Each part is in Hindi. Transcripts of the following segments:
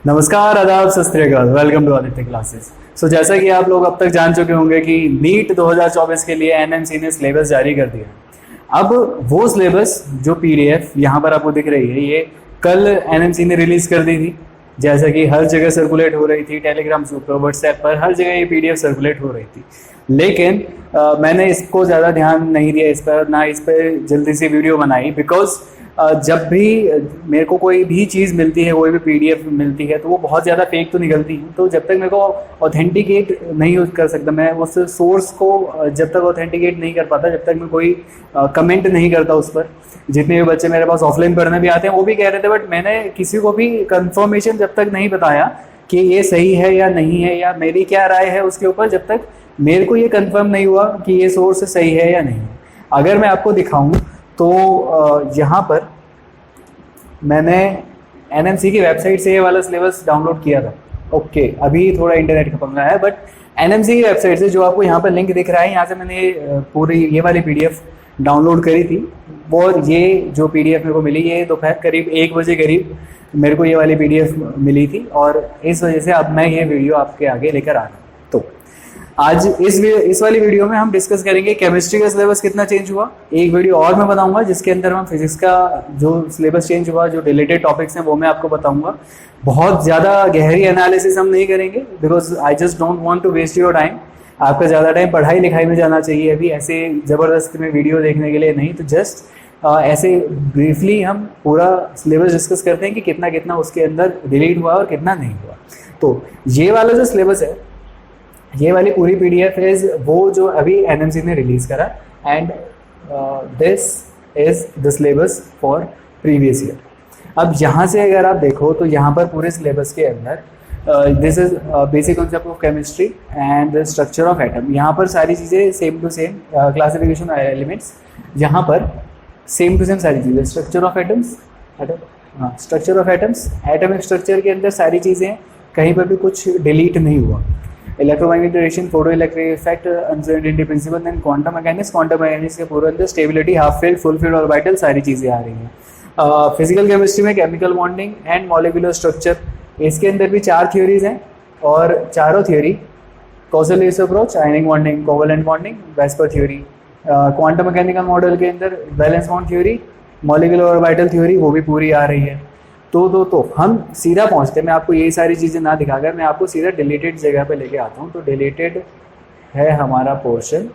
नमस्कार, आदाब, सत श्री अकाल। Welcome to Aditya classes. So जैसा कि आप लोग अब तक जान चुके होंगे कि नीट 2024 के लिए एनएमसी ने सिलेबस जारी कर दिया। अब वो सिलेबस जो पीडीएफ यहाँ पर आपको दिख रही है, ये कल एनएमसी ने रिलीज कर दी थी। जैसा कि हर जगह सर्कुलेट हो रही थी, टेलीग्राम पर, व्हाट्सएप पर, हर जगह ये पीडीएफ सर्कुलेट हो रही थी। लेकिन मैंने इसको ज़्यादा ध्यान नहीं दिया इस पर, ना इस पर जल्दी से वीडियो बनाई, बिकॉज जब भी मेरे को कोई भी चीज़ मिलती है, कोई भी पीडीएफ मिलती है, तो वो बहुत ज़्यादा फेक तो निकलती है। तो जब तक मेरे को ऑथेंटिकेट नहीं कर सकता, मैं उस सोर्स को जब तक ऑथेंटिकेट नहीं कर पाता, जब तक मैं कोई कमेंट नहीं करता उस पर। जितने भी बच्चे मेरे पास ऑफलाइन पढ़ने भी आते हैं वो भी कह रहे थे, बट मैंने किसी को भी कंफर्मेशन जब तक नहीं बताया कि ये सही है या नहीं है, या मेरी क्या राय है उसके ऊपर, जब तक मेरे को ये कंफर्म नहीं हुआ कि ये सोर्स सही है या नहीं। अगर मैं आपको दिखाऊं तो यहाँ पर मैंने एनएमसी की वेबसाइट से ये वाला सिलेबस डाउनलोड किया था। ओके, अभी थोड़ा इंटरनेट का पंगा है, बट एनएमसी की वेबसाइट से जो आपको यहाँ पर लिंक दिख रहा है, यहाँ से मैंने पूरी ये वाली पीडीएफ डाउनलोड करी थी। और ये जो पीडीएफ मेरे को मिली, ये दोपहर करीब 1 बजे करीब मेरे को ये वाली पीडीएफ मिली थी, और इस वजह से अब मैं ये वीडियो आपके आगे लेकर आ रहा हूँ। तो आज इस वाली वीडियो में हम डिस्कस करेंगे केमिस्ट्री का सिलेबस कितना चेंज हुआ। एक वीडियो और मैं बताऊंगा जिसके अंदर हम फिजिक्स का जो सिलेबस चेंज हुआ, जो रिलेटेड टॉपिक्स हैं, वो मैं आपको बताऊंगा। बहुत ज़्यादा गहरी एनालिसिस हम नहीं करेंगे, because I just don't want to waste your time. आपका ज़्यादा टाइम पढ़ाई लिखाई में जाना चाहिए, अभी ऐसे ज़बरदस्त में वीडियो देखने के लिए नहीं। तो जस्ट ऐसे ब्रीफली हम पूरा सिलेबस डिस्कस करते हैं कि कितना कितना उसके अंदर डिलीट हुआ और कितना नहीं हुआ। तो ये वाला जो सिलेबस है, ये वाली पूरी पीडीएफ इज वो जो अभी एनएमसी ने रिलीज करा, and this is the syllabus for previous year. अब यहाँ से अगर आप देखो तो यहाँ पर पूरे सिलेबस के अंदर this is basic concept of chemistry and the structure of atom. यहाँ पर सारी चीज़ें same to same, classification elements, यहाँ पर सेम टू सेम सारी चीज़ें। Structure of atoms, structure of atoms, atomic structure के अंदर सारी चीज़ें, कहीं पर भी कुछ डिलीट नहीं हुआ। Electromagnetic radiation, photo electric effect, uncertainty principle, then quantum mechanics के पूरे अंदर stability, half filled, full filled, orbital, सारी चीज़ें आ रही हैं। फिजिकल केमिस्ट्री में chemical bonding and molecular structure, इसके अंदर भी 4 थ्योरीज हैं, और चारों theory Kossel Lewis approach, ionic bonding, covalent bonding, VSEPR theory, quantum mechanical model के अंदर valence bond theory, molecular orbital theory, वो भी पूरी आ रही है। तो हम सीधा पहुंचते हैं। मैं आपको यही सारी चीज़ें ना दिखाकर मैं आपको सीधा डिलीटेड जगह पे लेके आता हूँ। तो डिलीटेड है हमारा पोर्शन,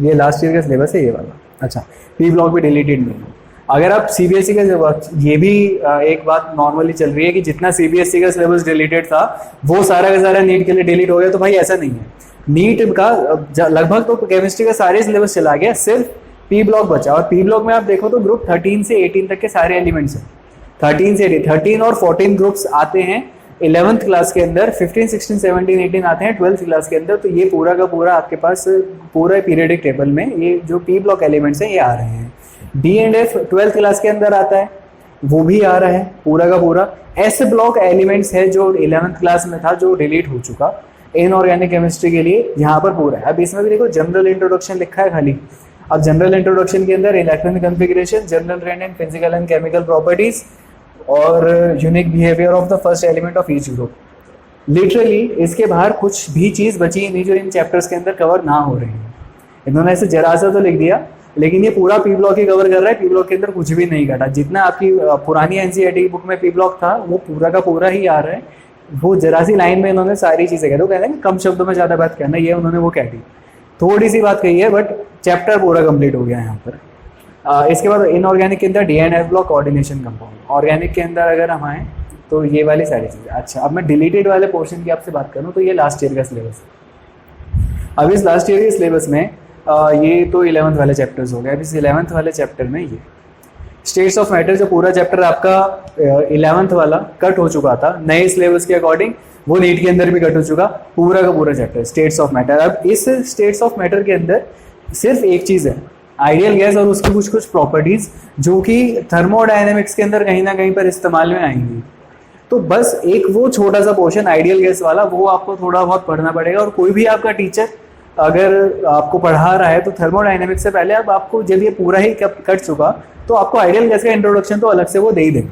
ये लास्ट ईयर का सिलेबस है ये वाला। अच्छा, पी ब्लॉक भी डिलीटेड नहीं है। अगर आप सीबीएसई का, ये भी एक बात नॉर्मली चल रही है कि जितना सीबीएसई का सिलेबस डिलीटेड था वो सारा का सारा नीट के लिए डिलीट हो गया, तो भाई ऐसा नहीं है। नीट का लगभग तो केमिस्ट्री का सारे सिलेबस चला गया, सिर्फ पी ब्लॉक बचा। और पी ब्लॉक में आप देखो तो ग्रुप 13 से 18 तक के सारे एलिमेंट्स हैं। 13 और 14 ग्रुप्स आते हैं 11th क्लास के अंदर, 15, 16, 17, 18 आते हैं 12th क्लास के अंदर। तो ये पूरा का पूरा आपके पास पूरा पीरियडिक टेबल में ये जो पी ब्लॉक एलिमेंट्स हैं ये आ रहे हैं। D and F 12th class के अंदर आता है, वो भी आ रहा है पूरा का पूरा। एस ब्लॉक एलिमेंट्स है जो 11th क्लास में था, जो डिलीट हो चुका इनऑर्गेनिक केमिस्ट्री के लिए, यहाँ पर पूरा है। अब इसमें भी देखो जनरल इंट्रोडक्शन लिखा है खाली। अब जनरल इंट्रोडक्शन के अंदर electronic configuration, general trend in physical and chemical properties, और unique behaviour of the first element of each group. Literally इसके बाहर कुछ भी चीज़ बची नहीं जो इन चैप्टर्स के अंदर कवर ना हो रही है। इन्होंने ऐसे जरा सा तो लिख दिया, लेकिन ये पूरा पी ब्लॉक ही कवर कर रहा है। पी ब्लॉक के अंदर कुछ भी नहीं घटा। जितना आपकी पुरानी एनसीईआरटी बुक में पी ब्लॉक था वो पूरा का पूरा ही आ रहा है। वो जरा सी लाइन में इन्होंने सारी चीज़ें कह दो, कहते हैं कम शब्दों में ज़्यादा बात कहना, ये उन्होंने वो कह दी, थोड़ी सी बात कही है, बट चैप्टर पूरा कंप्लीट हो गया है यहाँ पर। इसके बाद इनऑर्गेनिक के अंदर D and F block, coordination compound. Organic के अंदर अगर हम आए तो ये वाली सारी चीज़ें। अच्छा, अब मैं डिलीटेड वाले पोर्शन की आपसे बात करूँ तो ये लास्ट ईयर का सिलेबस है। अब इस लास्ट ईयर के सिलेबस में ये तो 11th वाले चैप्टर्स हो गए। अब इस 11th वाले चैप्टर में ये स्टेट्स ऑफ मैटर, जो पूरा चैप्टर आपका 11th वाला कट हो चुका था नए सिलेबस के अकॉर्डिंग, वो नीट के अंदर भी कट हो चुका, पूरा का पूरा चैप्टर स्टेट्स ऑफ मैटर। अब इस स्टेट्स ऑफ मैटर के अंदर सिर्फ एक चीज़ है, आइडियल गैस और उसकी कुछ कुछ प्रॉपर्टीज, जो कि थर्मोडायनेमिक्स के अंदर कहीं ना कहीं पर इस्तेमाल में आएंगी। तो बस एक वो छोटा सा पोर्शन आइडियल गैस वाला, वो आपको थोड़ा बहुत पढ़ना पड़ेगा। और कोई भी आपका टीचर अगर आपको पढ़ा रहा है तो थर्मोडायनेमिक्स से पहले अब आपको जब ये पूरा ही कट चुका तो आपको आइडियल गैस का इंट्रोडक्शन तो अलग से वो दे ही देंगे।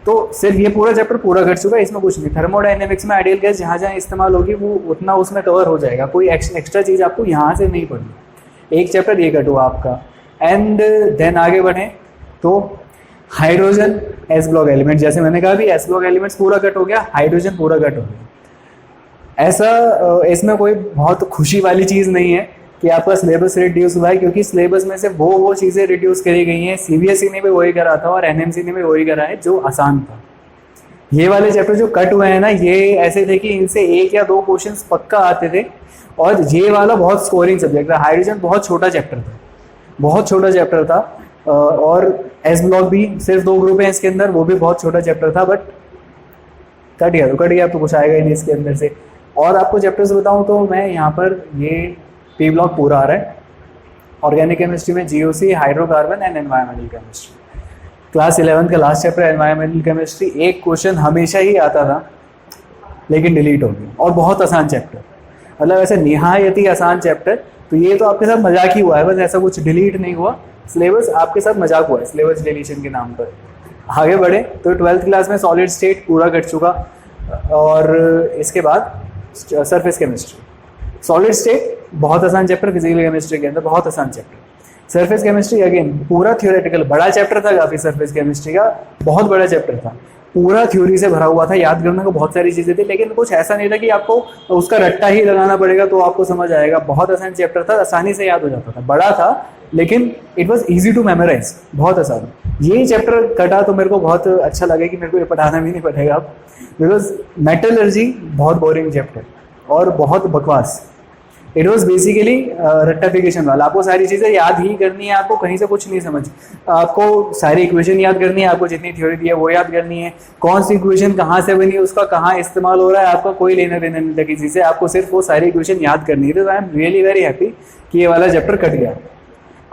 तो सिर्फ ये पूरा चैप्टर पूरा कर चुका है, इसमें कुछ नहीं। थर्मोडायनेमिक्स में आइडियल गैस जहाँ जहाँ इस्तेमाल होगी वो उतना उसमें कवर हो जाएगा, कोई एक्स्ट्रा चीज़ आपको यहाँ से नहीं पढ़नी। एक चैप्टर ये कट हुआ आपका। एंड देन आगे बढ़ें तो हाइड्रोजन एस ब्लॉक एलिमेंट, जैसे मैंने कहा भी एस ब्लॉक एलिमेंट्स पूरा कट हो गया, हाइड्रोजन पूरा कट हो गया। ऐसा इसमें कोई बहुत खुशी वाली चीज़ नहीं है कि आपका सिलेबस रिड्यूस हुआ है, क्योंकि सिलेबस में से वो चीज़ें रिड्यूस करी गई हैं। सीबीएसई ने भी वही करा था और एनएमसी ने भी वही करा है जो आसान था। ये वाले चैप्टर जो कट हुए हैं ना, ये ऐसे थे कि इनसे 1 या 2 क्वेश्चंस पक्का आते थे, और ये वाला बहुत स्कोरिंग सब्जेक्ट था। हाइड्रोजन बहुत छोटा चैप्टर था, बहुत छोटा चैप्टर था, और एस ब्लॉक भी सिर्फ 2 ग्रुप हैं इसके अंदर, वो भी बहुत छोटा चैप्टर था, बट कट गया तो कुछ आएगा ही नहीं इसके अंदर से। और आपको चैप्टर्स बताऊं तो मैं यहाँ पर ये पी ब्लॉक पूरा आ रहा है। ऑर्गेनिक केमिस्ट्री में GOC, hydrocarbon and environmental chemistry. Class 11 का लास्ट चैप्टर एनवायरमेंटल केमिस्ट्री, एक क्वेश्चन हमेशा ही आता था लेकिन डिलीट हो गया, और बहुत आसान चैप्टर, मतलब ऐसे निहायत ही आसान चैप्टर। तो ये तो आपके साथ मजाक ही हुआ है, बस ऐसा कुछ डिलीट नहीं हुआ, सिलेबस आपके साथ मजाक हुआ है सिलेबस डिलीशन के नाम पर। आगे बढ़े तो 12th क्लास में सॉलिड स्टेट पूरा कर चुका, और इसके बाद सरफेस केमिस्ट्री। सॉलिड स्टेट बहुत आसान चैप्टर, फिजिकल केमिस्ट्री के अंदर बहुत आसान चैप्टर। सरफेस केमिस्ट्री अगेन पूरा थ्योरेटिकल, बड़ा चैप्टर था काफ़ी, सरफेस केमिस्ट्री का बहुत बड़ा चैप्टर था, पूरा थ्योरी से भरा हुआ था, याद करने को बहुत सारी चीज़ें थी, लेकिन कुछ ऐसा नहीं था कि आपको उसका रट्टा ही लगाना पड़ेगा तो आपको समझ आएगा। बहुत आसान चैप्टर था, आसानी से याद हो जाता था, बड़ा था लेकिन it was easy to memorise, बहुत आसान। यही चैप्टर कटा तो मेरे को बहुत अच्छा लगा कि मेरे को ये पढ़ाना भी नहीं पड़ेगा अब, बिकॉज मेटलर्जी बहुत बोरिंग चैप्टर और बहुत बकवास। इट वॉज बेसिकली रेक्टिफिकेशन वाला, आपको सारी चीज़ें याद ही करनी है, आपको कहीं से कुछ नहीं समझ, आपको सारी इक्वेशन याद करनी है, आपको जितनी थ्योरी दी है वो याद करनी है, कौन सी इक्वेशन कहाँ से बनी, उसका कहाँ इस्तेमाल हो रहा है, आपका कोई लेना देना नहीं था किसी से, आपको सिर्फ वो सारी इक्वेशन याद करनी है। तो I am really very happy कि ये वाला चैप्टर कट गया।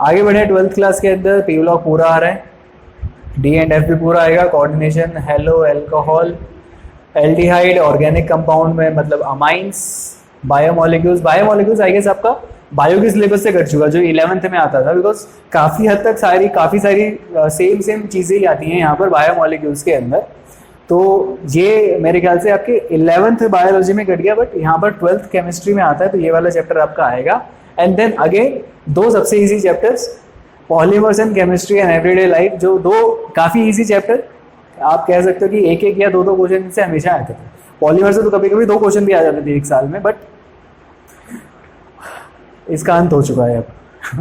आगे बढ़े 12th क्लास के अंदर पी ब्लॉक पूरा आ रहा है, डी एंड एफ भी पूरा आएगा, coordination, hello, alcohol, aldehyde, organic compound में मतलब अमाइंस, बायोमोलिक्यूल्स आई गेस आपका बायो के सिलेबस से कट चुका जो 11th में आता था, बिकॉज काफ़ी हद तक काफ़ी सारी सेम चीज़ें ही आती हैं यहाँ पर बायोमोलिक्यूल्स के अंदर। तो ये मेरे ख्याल से आपके 11th बायोलॉजी में कट गया, बट यहाँ पर 12th केमिस्ट्री में आता है, तो ये वाला चैप्टर आपका आएगा। एंड देन अगेन 2 सबसे easy chapters, polymers and chemistry and everyday life, जो 2 काफ़ी ईजी चैप्टर, आप कह सकते हो कि एक या 2 क्वेश्चन से हमेशा आते थे। पॉलीमर से तो कभी कभी 2 क्वेश्चन भी आ जाते थे एक साल में, बट इसका अंत हो चुका है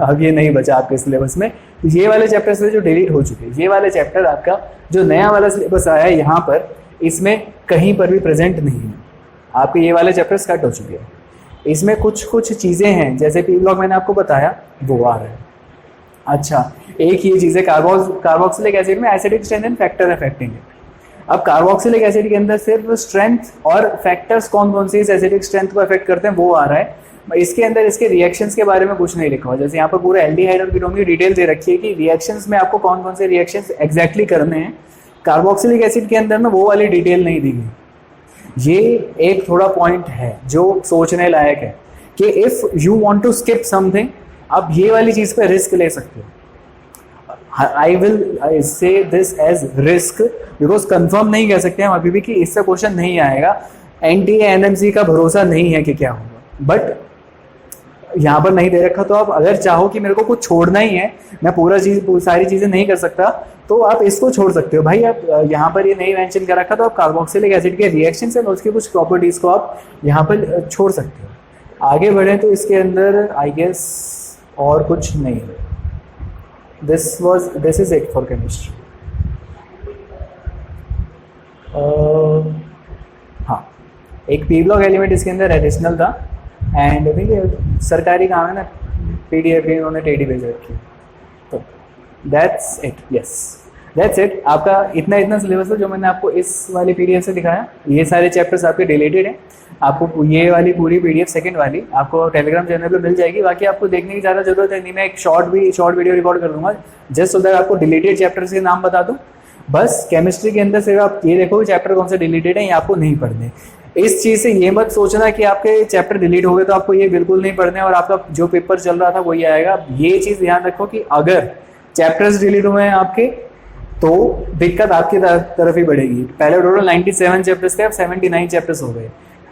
अब ये नहीं बचा आपके सिलेबस में। तो ये वाले चैप्टर से जो डिलीट हो चुके हैं, ये वाले चैप्टर आपका जो नया वाला सिलेबस आया है यहाँ पर, इसमें कहीं पर भी प्रेजेंट नहीं है, आपके ये वाले चैप्टर्स कट हो चुके हैं। इसमें कुछ चीज़ें हैं, जैसे पी ब्लॉक मैंने आपको बताया वो आ रहा है। अच्छा, एक ये चीज़ है कार्बोक्सिलिक एसिड में acidic strength and factor affecting है। अब कार्बोक्सिलिक एसिड के अंदर सिर्फ स्ट्रेंथ और फैक्टर्स कौन से इस एसिडिक स्ट्रेंथ को अफेक्ट करते हैं वो आ रहा है। इसके अंदर इसके रिएक्शंस के बारे में कुछ नहीं लिखा हुआ, जैसे यहाँ पर पूरा एल्डिहाइड और कीटोन की डिटेल दे रखी है कि रिएक्शंस में आपको कौन से रिएक्शंस एग्जैक्टली करने हैं। कार्बोक्सिलिक एसिड के अंदर ना वो वाली डिटेल नहीं दी गई। ये एक थोड़ा पॉइंट है जो सोचने लायक है कि if you want to skip something, आप ये वाली चीज़ पे रिस्क ले सकते हो। I will say this as risk because confirm नहीं कह सकते हम अभी भी कि इससे क्वेश्चन नहीं आएगा, एनटीए एनएमसी का भरोसा नहीं है कि क्या होगा, बट यहाँ पर नहीं दे रखा। तो आप अगर चाहो कि मेरे को कुछ छोड़ना ही है, मैं सारी चीज़ें नहीं कर सकता, तो आप इसको छोड़ सकते हो भाई। आप यहाँ पर ये नहीं मेंशन कर रखा, तो आप कार्बोक्सिलिक एसिड के रिएक्शन से उसकी कुछ प्रॉपर्टीज़ को आप यहाँ पर छोड़ सकते हो। आगे बढ़े तो इसके अंदर आई गेस और कुछ नहीं है। This is it for chemistry. हाँ, एक पी ब्लॉक एलिमेंट इसके अंदर एडिशनल था, एंड देखिए सरकारी काम है ना, पीडीएफ भी उन्होंने टेडी भेज रखी है। तो that's it, yes that's it. आपका इतना सिलेबस है जो मैंने आपको इस वाली पीडीएफ से दिखाया। ये सारे चैप्टर्स आपके डिलीटेड हैं। आपको ये वाली पूरी पीडीएफ सेकंड वाली आपको टेलीग्राम चैनल पे मिल जाएगी। बाकी आपको देखने की ज़्यादा जरूरत है नहीं, मैं एक शॉर्ट वीडियो रिकॉर्ड कर दूंगा जस्ट सो दैट आपको डिलीटेड चैप्टर्स के नाम बता दूँ। बस केमिस्ट्री के अंदर सिर्फ आप ये देखो चैप्टर कौन से डिलीटेड है, ये आपको नहीं पढ़ने। इस चीज़ से ये मत सोचना कि आपके चैप्टर डिलीट हो गए तो आपको ये बिल्कुल नहीं पढ़ने और आपका जो पेपर चल रहा था वही आएगा। ये चीज़ ध्यान रखो कि अगर चैप्टर्स डिलीट हुए हैं आपके तो दिक्कत आपकी तरफ ही बढ़ेगी। पहले टोटल 97 चैप्टर्स थे, अब 79 चैप्टर्स हो गए।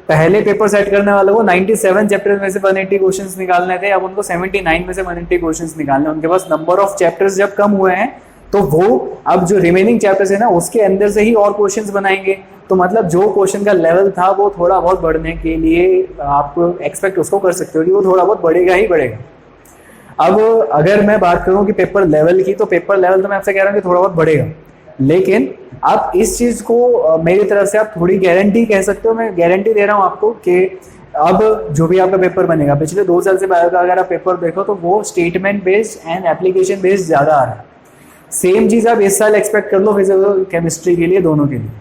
पहले पेपर सेट करने वालों को 97 चैप्टर्स में से 180 क्वेश्चंस निकालने थे, अब उनको 79 में से 180 क्वेश्चंस निकालने। उनके पास नंबर ऑफ चैप्टर्स जब कम हुए हैं तो वो अब जो रिमेनिंग चैप्टर्स है ना उसके अंदर से ही और क्वेश्चंस बनाएंगे। तो मतलब जो क्वेश्चन का लेवल था वो थोड़ा बहुत बढ़ने के लिए आप एक्सपेक्ट उसको कर सकते हो कि वो थोड़ा बहुत बढ़ेगा ही बढ़ेगा। अब अगर मैं बात करूं कि पेपर लेवल की, तो पेपर लेवल तो मैं आपसे कह रहा हूं कि थोड़ा बहुत बढ़ेगा, लेकिन आप इस चीज को मेरी तरफ से आप थोड़ी गारंटी कह सकते हो, मैं गारंटी दे रहा हूं आपको कि अब जो भी आपका पेपर बनेगा, पिछले 2 साल से बायो का अगर आप पेपर देखो तो वो statement based and application based ज्यादा आ रहा है। सेम चीज आप इस साल एक्सपेक्ट कर लो फिजिक्स और केमिस्ट्री के लिए, दोनों के लिए।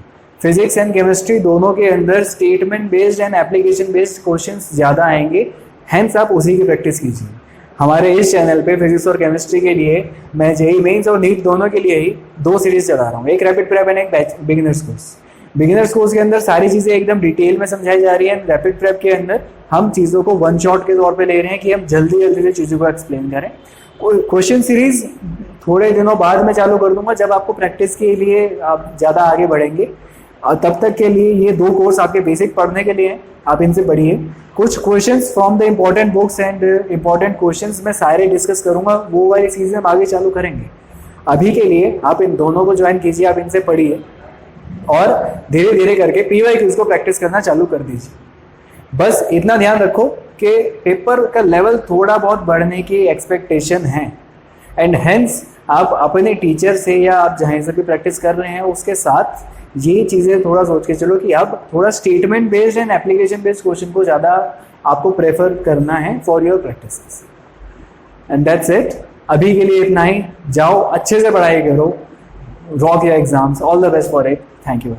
फिजिक्स एंड केमिस्ट्री दोनों के अंदर statement based and application based questions ज्यादा आएंगे, हैंस आप उसी की प्रैक्टिस कीजिए। हमारे इस चैनल पे फिजिक्स और केमिस्ट्री के लिए मैं जेईई मेंस और नीट दोनों के लिए ही 2 सीरीज चला रहा हूँ, एक रैपिड प्रेप एंड एक बिगिनर्स कोर्स। बिगिनर्स कोर्स के अंदर सारी चीजें एकदम डिटेल में समझाई जा रही है, रैपिड प्रेप के अंदर हम चीजों को वन शॉट के तौर पे ले रहे हैं कि हम जल्दी जल्दी से चीजों को एक्सप्लेन करें। क्वेश्चन सीरीज थोड़े दिनों बाद में चालू कर दूंगा जब आपको प्रैक्टिस के लिए आप ज़्यादा आगे बढ़ेंगे, और तब तक के लिए ये 2 कोर्स आपके बेसिक पढ़ने के लिए हैं, आप इनसे पढ़िए। कुछ questions from the important books and important questions मैं सारे डिस्कस करूंगा, वो वाली चीज़ें हम आगे चालू करेंगे। अभी के लिए आप इन दोनों को ज्वाइन कीजिए, आप इनसे पढ़िए और धीरे धीरे करके PYQs को प्रैक्टिस करना चालू कर दीजिए। बस इतना ध्यान रखो कि पेपर का लेवल थोड़ा बहुत बढ़ने की एक्सपेक्टेशन है, एंड हेंस आप अपने टीचर से या आप जहाँ से भी प्रैक्टिस कर रहे हैं उसके साथ ये चीज़ें थोड़ा सोच के चलो कि अब थोड़ा statement based and application based question को ज़्यादा आपको प्रेफर करना है for your practice. And that's it, अभी के लिए इतना ही। जाओ अच्छे से पढ़ाई करो, rock your exams, all the best for it. Thank you.